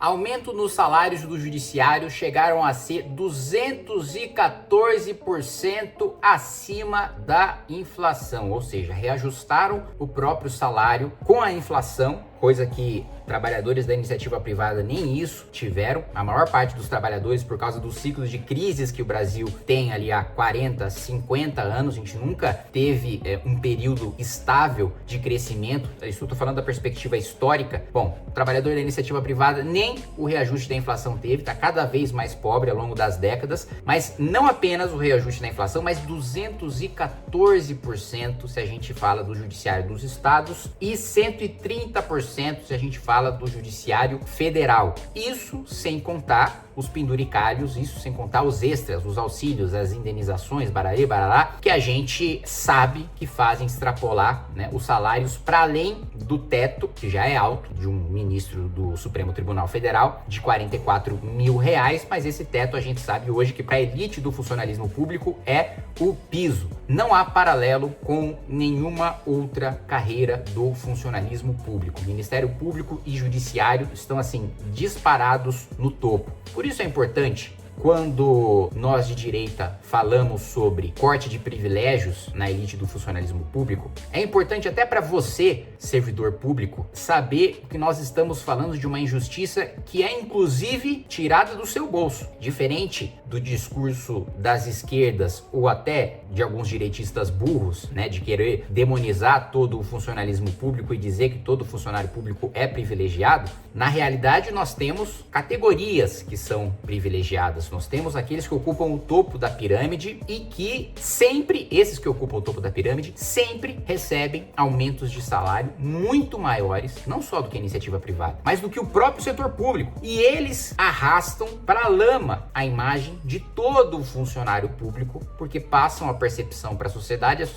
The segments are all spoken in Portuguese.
Aumento nos salários do judiciário chegaram a ser 214% acima da inflação, ou seja, reajustaram o próprio salário com a inflação, coisa que trabalhadores da iniciativa privada nem isso tiveram. A maior parte dos trabalhadores, por causa dos ciclos de crises que o Brasil tem ali há 40, 50 anos, a gente nunca teve um período estável de crescimento. Isso eu tô falando da perspectiva histórica. Bom, o trabalhador da iniciativa privada nem o reajuste da inflação teve, tá cada vez mais pobre ao longo das décadas, mas não apenas o reajuste da inflação, mas 214% se a gente fala do judiciário dos estados e 130% se a gente fala do judiciário federal. Isso sem contar os penduricalhos, isso sem contar os extras, os auxílios, as indenizações, bararê, barará, que a gente sabe que fazem extrapolar, né, os salários para além do teto, que já é alto, de um ministro do Supremo Tribunal Federal, de R$44 mil, mas esse teto a gente sabe hoje que para a elite do funcionalismo público é o piso. Não há paralelo com nenhuma outra carreira do funcionalismo público. Ministério Público e Judiciário estão assim disparados no topo. Por isso é importante, quando nós de direita falamos sobre corte de privilégios na elite do funcionalismo público, é importante até para você, servidor público, saber que nós estamos falando de uma injustiça que é inclusive tirada do seu bolso. Diferente do discurso das esquerdas ou até de alguns direitistas burros, né, de querer demonizar todo o funcionalismo público e dizer que todo funcionário público é privilegiado, na realidade nós temos categorias que são privilegiadas. Nós temos aqueles que ocupam o topo da pirâmide e que sempre, esses que ocupam o topo da pirâmide, sempre recebem aumentos de salário muito maiores, não só do que a iniciativa privada, mas do que o próprio setor público. E eles arrastam para a lama a imagem de todo o funcionário público, porque passam a percepção para a sociedade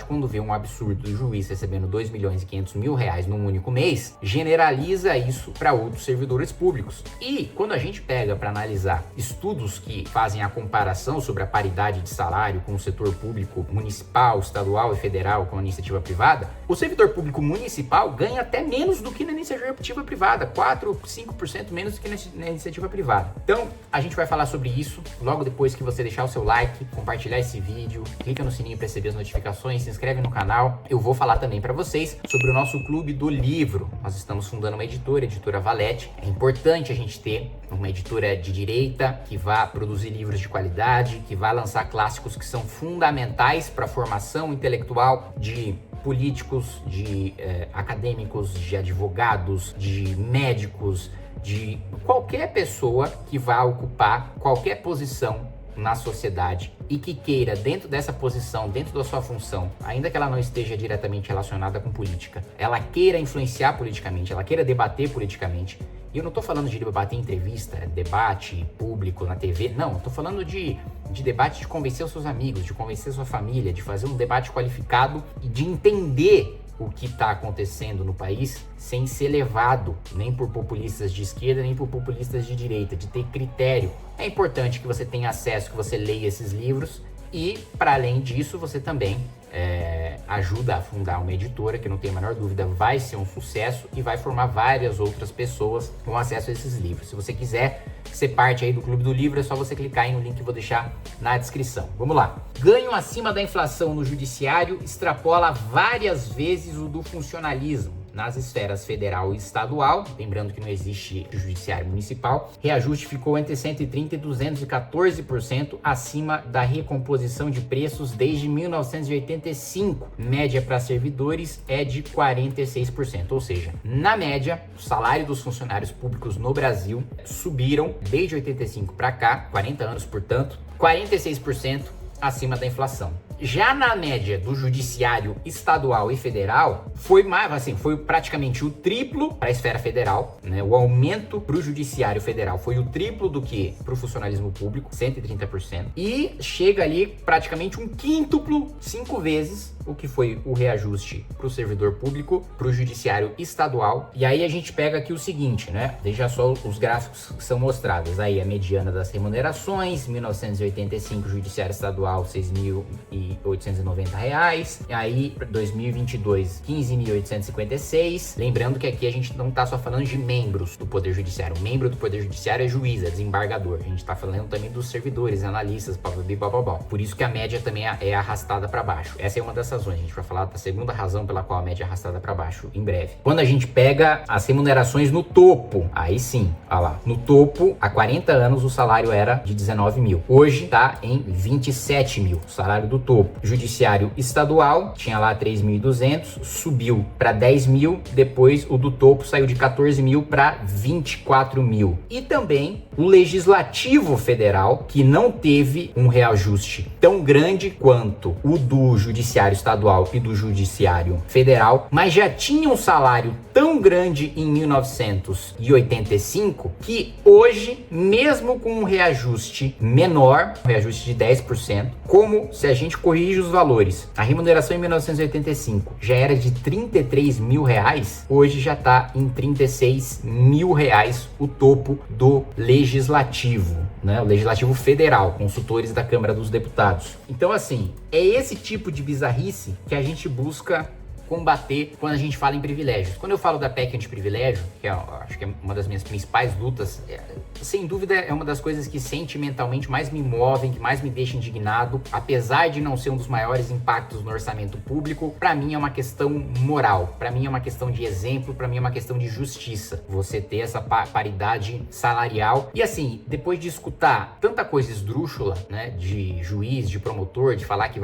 quando vê um absurdo do juiz recebendo R$2.500.000 num único mês, generaliza isso para outros servidores públicos. E quando a gente pega para analisar estudos que fazem a comparação sobre a paridade de salário com o setor público municipal, estadual e federal com a iniciativa privada, o servidor público municipal ganha até menos do que na iniciativa privada, 4, 5% menos do que na iniciativa privada. Então, a gente vai falar sobre isso logo depois que você deixar o seu like, compartilhar esse vídeo, clica no sininho para receber as notificações, se inscreve no canal. Eu vou falar também para vocês sobre o nosso clube do livro. Nós estamos fundando uma editora, a Editora Valete. É importante a gente ter uma editora de direita que vá produzir livros de qualidade, que vai lançar clássicos que são fundamentais para a formação intelectual de políticos, de acadêmicos, de advogados, de médicos, de qualquer pessoa que vá ocupar qualquer posição na sociedade e que queira, dentro dessa posição, dentro da sua função, ainda que ela não esteja diretamente relacionada com política, ela queira influenciar politicamente, ela queira debater politicamente. E eu não tô falando de debater em entrevista, debate público na TV, não, eu tô falando de debate de convencer os seus amigos, de convencer a sua família, de fazer um debate qualificado e de entender o que está acontecendo no país sem ser levado nem por populistas de esquerda, nem por populistas de direita, de ter critério. É importante que você tenha acesso, que você leia esses livros e, para além disso, você também ajuda a fundar uma editora que, não tenho a menor dúvida, vai ser um sucesso e vai formar várias outras pessoas com acesso a esses livros. Se você quiser ser parte aí do Clube do Livro, é só você clicar aí no link que eu vou deixar na descrição. Vamos lá. Ganho acima da inflação no judiciário extrapola várias vezes o do funcionalismo. Nas esferas federal e estadual, lembrando que não existe judiciário municipal, reajuste ficou entre 130% e 214% acima da recomposição de preços desde 1985. Média para servidores é de 46%, ou seja, na média, o salário dos funcionários públicos no Brasil subiram desde 85 para cá, 40 anos, portanto, 46% acima da inflação. Já na média do judiciário estadual e federal, foi praticamente o triplo para a esfera federal, né? O aumento para o judiciário federal foi o triplo do que para o funcionalismo público, 130%. E chega ali praticamente um quíntuplo, 5 vezes, o que foi o reajuste para o servidor público, para o judiciário estadual. E aí a gente pega aqui o seguinte, né? Veja só os gráficos que são mostrados. Aí a mediana das remunerações, 1985, judiciário estadual, 6.000 15.890 reais. E aí, 2022, 15.856. Lembrando que aqui a gente não tá só falando de membros do Poder Judiciário. O membro do Poder Judiciário é juiz, é desembargador. A gente tá falando também dos servidores, analistas, blá. Por isso que a média também é arrastada para baixo. Essa é uma das razões. A gente vai falar da segunda razão pela qual a média é arrastada para baixo em breve. Quando a gente pega as remunerações no topo, aí sim, olha lá, no topo, há 40 anos o salário era de 19 mil. Hoje tá em 27 mil, o salário do topo. Judiciário estadual, tinha lá 3.200, subiu para 10 mil, depois o do topo saiu de 14 mil para 24 mil. E também o Legislativo Federal, que não teve um reajuste tão grande quanto o do Judiciário Estadual e do Judiciário Federal, mas já tinha um salário tão grande em 1985 que hoje, mesmo com um reajuste menor, um reajuste de 10%, como se a gente corrige os valores, a remuneração em 1985 já era de 33 mil reais, hoje já está em 36 mil reais o topo do Legislativo, né? O Legislativo Federal, consultores da Câmara dos Deputados. Então, assim, é esse tipo de bizarrice que a gente busca combater quando a gente fala em privilégios. Quando eu falo da PEC anti-privilégio, que acho que é uma das minhas principais lutas, sem dúvida é uma das coisas que sentimentalmente mais me movem, que mais me deixa indignado, apesar de não ser um dos maiores impactos no orçamento público. Para mim é uma questão moral, para mim é uma questão de exemplo, para mim é uma questão de justiça, você ter essa paridade salarial. E assim, depois de escutar tanta coisa esdrúxula, né, de juiz, de promotor, de falar que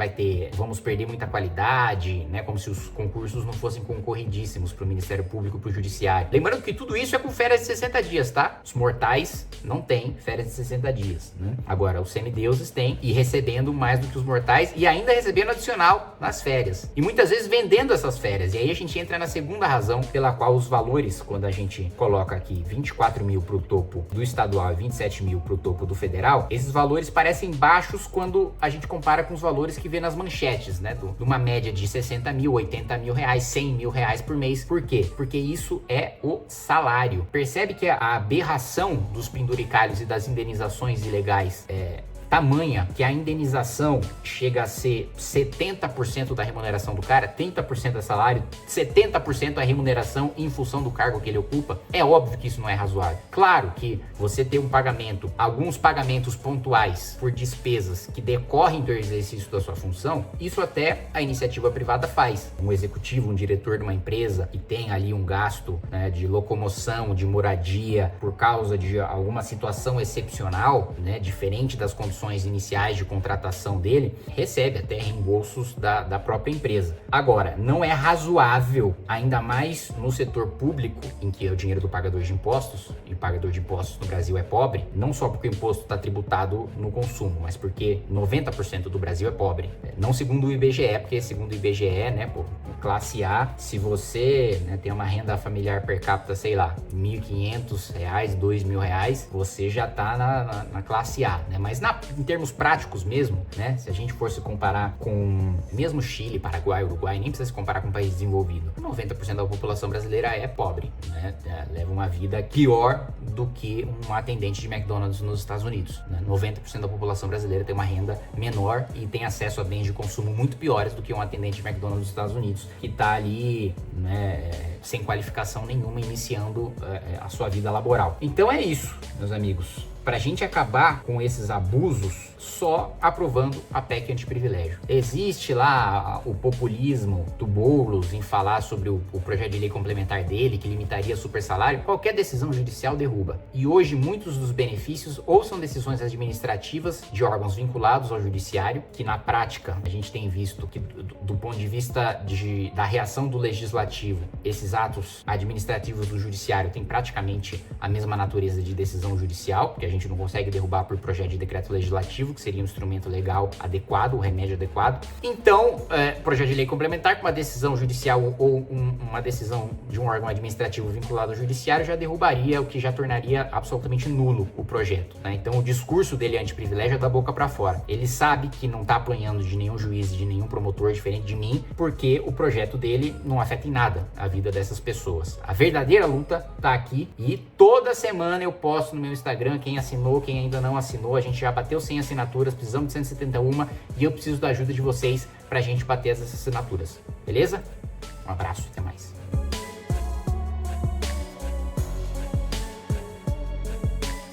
vamos perder muita qualidade, né, como se os concursos não fossem concorridíssimos para o Ministério Público, para o Judiciário. Lembrando que tudo isso é com férias de 60 dias, tá? Os mortais não têm férias de 60 dias, né? Agora, os semideuses têm, e recebendo mais do que os mortais, e ainda recebendo adicional nas férias. E muitas vezes vendendo essas férias. E aí a gente entra na segunda razão pela qual os valores, quando a gente coloca aqui 24 mil para o topo do estadual e 27 mil para o topo do federal, esses valores parecem baixos quando a gente compara com os valores que vê nas manchetes, né? De uma média de 60 mil, 80 mil reais, 100 mil reais por mês. Por quê? Porque isso é o salário. Percebe que a aberração dos penduricalhos e das indenizações ilegais é tamanha que a indenização chega a ser 70% da remuneração do cara, 30% é salário, 70% é remuneração em função do cargo que ele ocupa. É óbvio que isso não é razoável. Claro que você ter um pagamento, alguns pagamentos pontuais por despesas que decorrem do exercício da sua função, isso até a iniciativa privada faz. Um executivo, um diretor de uma empresa que tem ali um gasto, né, de locomoção, de moradia, por causa de alguma situação excepcional, né, diferente das condições iniciais de contratação dele, recebe até reembolsos da própria empresa. Agora, não é razoável, ainda mais no setor público, em que é o dinheiro do pagador de impostos, e o pagador de impostos no Brasil é pobre, não só porque o imposto está tributado no consumo, mas porque 90% do Brasil é pobre. Não segundo o IBGE, porque segundo o IBGE, né, pô, classe A, se você, né, tem uma renda familiar per capita, sei lá, R$1.500, R$2.000, você já tá na classe A, né? Mas em termos práticos mesmo, né? Se a gente fosse comparar com mesmo Chile, Paraguai, Uruguai, nem precisa se comparar com um país desenvolvido. 90% da população brasileira é pobre, né? Leva uma vida pior do que um atendente de McDonald's nos Estados Unidos, né? 90% da população brasileira tem uma renda menor e tem acesso a bens de consumo muito piores do que um atendente de McDonald's nos Estados Unidos, que tá ali, né, sem qualificação nenhuma, iniciando a sua vida laboral. Então é isso, meus amigos. Pra gente acabar com esses abusos, só aprovando a PEC antiprivilégio. Existe lá o populismo do Boulos em falar sobre o projeto de lei complementar dele, que limitaria super salário. Qualquer decisão judicial derruba. E hoje muitos dos benefícios ou são decisões administrativas de órgãos vinculados ao judiciário, que na prática a gente tem visto que do ponto de vista da reação do legislativo, esses atos administrativos do judiciário têm praticamente a mesma natureza de decisão judicial, que a gente não consegue derrubar por projeto de decreto legislativo, que seria um instrumento legal adequado, um remédio adequado. Então, projeto de lei complementar com uma decisão judicial ou uma decisão de um órgão administrativo vinculado ao judiciário já derrubaria, o que já tornaria absolutamente nulo o projeto, né? Então, o discurso dele antiprivilégio é da boca para fora. Ele sabe que não tá apanhando de nenhum juiz, de nenhum promotor diferente de mim, porque o projeto dele não afeta em nada a vida dessas pessoas. A verdadeira luta tá aqui e toda semana eu posto no meu Instagram, quem assinou, quem ainda não assinou. A gente já bateu 100 assinaturas, precisamos de 171 e eu preciso da ajuda de vocês pra gente bater essas assinaturas, beleza? Um abraço, até mais.